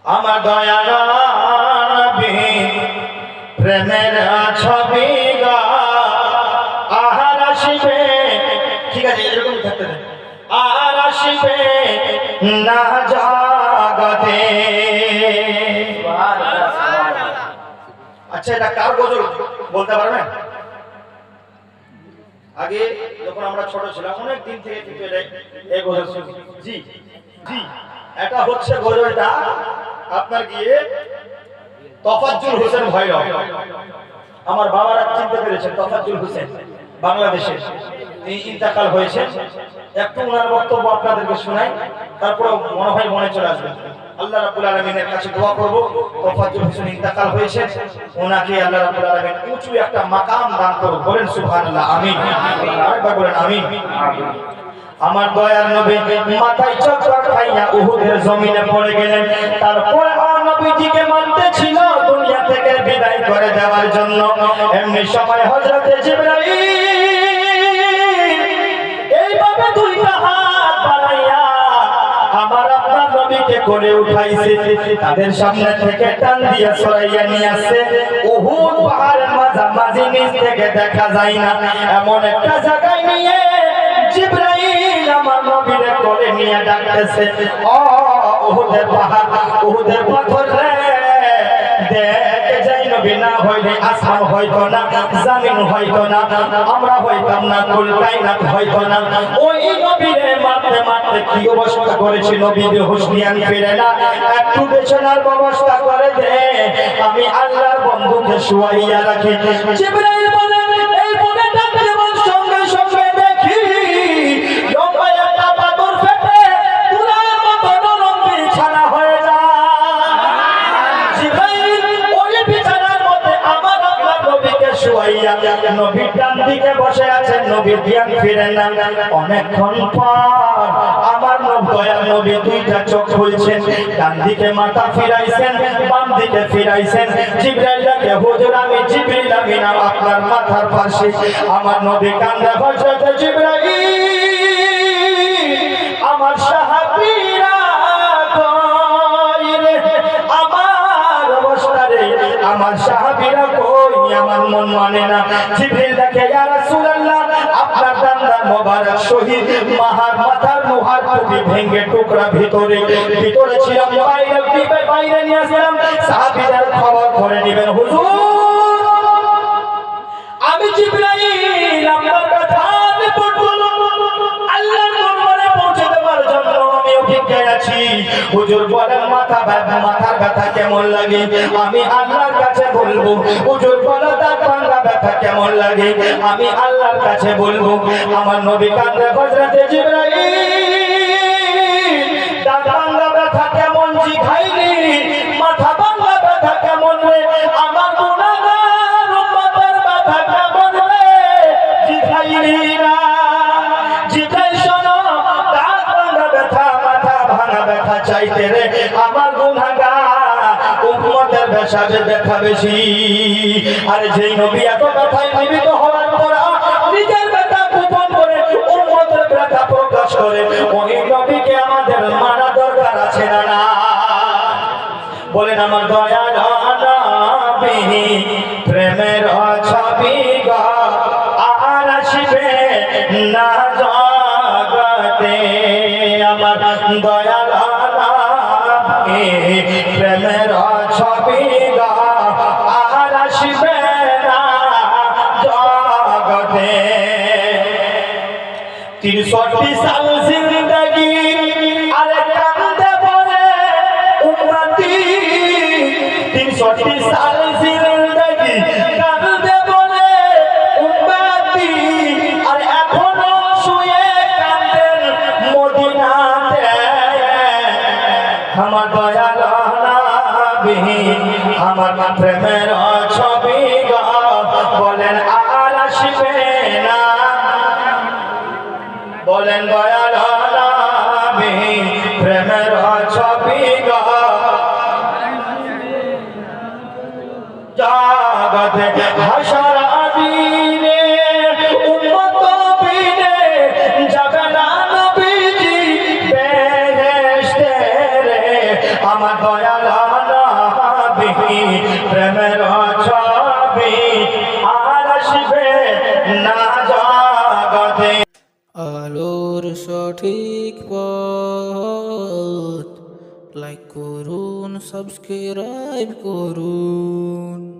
আমার দয়াল নবী প্রেমের ছবি গা আর আসিবে, ঠিক আছে এরকম থাকতে দেন, আর আসিবে না জগতে। আচ্ছা এটা কার গজল বলতে পারবেন? আগে যখন আমরা ছোট ছিলাম অনেক দিন থেকে কিন্তু এই গজল শুনি। জি জি, এটা হচ্ছে গজলটা আপনার গিয়ে তফাজ্জুল হোসেন ভৈরব, আমার বাবারা চিনতে পেরেছেন তফাজ্জুল হোসেন, বাংলাদেশে এই ইন্তেকাল হয়েছে। একটু ওনার বক্তব্য আপনাদেরকে শোনাই, তারপরে মনে হয় মনে চলে আসবে। আল্লাহ রাব্বুল আলামিনের কাছে দোয়া করব, তফাজ্জুল হোসেন ইন্তেকাল হয়েছে, ওনাকে আল্লাহ রাব্বুল আলামিন উঁচু একটা মাকাম দান করুন। বলেন সুবহানাল্লাহ, আমিন। আরেকবার বলেন আমিন। আমার দয়ার নবী মাথায় চক্কর খাইয়া উহুদের জমিনে পড়ে গেলেন। তারপর নবীজিকে মানতে ছিল দুনিয়া থেকে বিদায় করে দেওয়ার জন্য। এমনি সময় হযরতে জিবরাইল এইভাবে দুইটা হাত বাড়াইয়া আমার আপনার নবীকে কোলে উঠাইছে, তাদের সামনে থেকে টান দিয়ে সরাইয়া নিয়ে আসছে। উহুদ পাহাড়ের মাঝামাঝি নিচ থেকে দেখা যায় না এমন একটা জায়গায় নিয়ে জিবরাইল আমার নবীরে কোলে নিয়ে ডাকতেছে, ও উহুদের পাহাড়, উহুদের পাথর রে, দেখ যাই নবী না হইলে আসমান হইতো না, জমিন হইতো না, আমরা হইতাম না, কুল কায়নাত হইতো না। ওই নবীরে মারতে মারতে কি অবস্থা করেছে, নবী বেহুশ জ্ঞান ফিরে না, একটু বিছানার ব্যবস্থা করে দে, আমি আল্লাহর বন্ধুকে শুয়াইয়া রাখি। জিবরাইল বলে এই বলে ডাকতে সঙ্গে সঙ্গে দেখি লম্বা একটা পাথর ফেটে তুলার মতো নরম বিছানা হয়ে যায়। জিবরাইল ওই বিছানার মধ্যে আমার আপনার নবীকে শুয়াইয়া, নবীর ডান দিকে বসে আছেন, নবীর জ্ঞান ফিরে না। অনেকক্ষণ পর আমার দয়ার নবী দুইটা চোখ খুলছেন, ডান দিকে মাথা ফিরাইছেন, বাম দিকে ফিরাইছেন। জিবরাইল ডাকে, হুজুর আমি জিবরিল আমিন আপনার মাথার পাশে। আমার নবী কান্দে, হযরত জিবরাইল আমার সাহাবীরা কই রে, আমার অবস্থা রে, আমার সাহাবীরা কই, আমার মন মানে না। জিবরিল ডাকে, ইয়া রাসূলুল্লাহ আপনার দান্দার মোবারক শহীদ মাথার নোহার টুপি ভেঙে টুকরা ভিতরে ছিলাম, বাইরে নিয়ে আসলাম, সাহাবীদের খবর করে নেবেন। হুজুর আমি জিবরাইল আপনার কথা রিপোর্ট করব, আল্লাহর দরবারে পৌঁছে দেওয়ার জন্য আমি অপেক্ষায় আছি। হুজুর বলেন মাথার ব্যথা কেমন লাগে, আমি আল্লাহর কাছে বলবো। হুজুর বলেন দাঁত ভাঙা ব্যথা কেমন লাগে, আমি আল্লাহর কাছে বলবো। আমার নবী কান্দে, হযরতে জিবরাইল দাঁত ভাঙা ব্যথা কেমন জিখাইলি, মাথা ভাঙা ব্যথা কেমন রে, আমার গুনাহগার উম্মতের ব্যথা কেমন রে জিখাইলি না। জিখাই শোনো, দাঁত ভাঙা ব্যথা মাথা ভাঙা ব্যথা চাইতে রে আমার গুনাহগার উম্মতের ব্যথা বেশি। আর যেই নবী এত ব্যথায় জীবিত হওয়ার পর নিজের ব্যথা গোপন করে উম্মতের ব্যথা প্রকাশ করে, ওই নবীকে আমাদের মানা দরকার আছে না না? বলেন আমার দয়াল নবী প্রেমের ছবি গা আর আসিবে না জগতে। আমার দয়াল নবী প্রেমের ছবি গা আর আসিবে না জগতে। 63 সাল জিন্দেগি আরে কান্দে বলে উম্মতি, 63 সাল জিন্দেগি কান্দে বলে উম্মতি, আর এখনো শুয়ে কান্দেন মদিনাতে। আমার দয়াল নবী আমার প্রেমের ছবি গা বলেন আর আসবে না, বলেন দয়াল নবী প্রেমের ছবি গা জগতে হাসর দিনে উম্মত বিনে যাবে না নবীজি বেহেশতে রে। আমার দয়াল নবী প্রেমের ছবি আর আসবে না জগতে। আলোর সঠিক পথ লাইক করুন, সাবস্ক্রাইব করুন।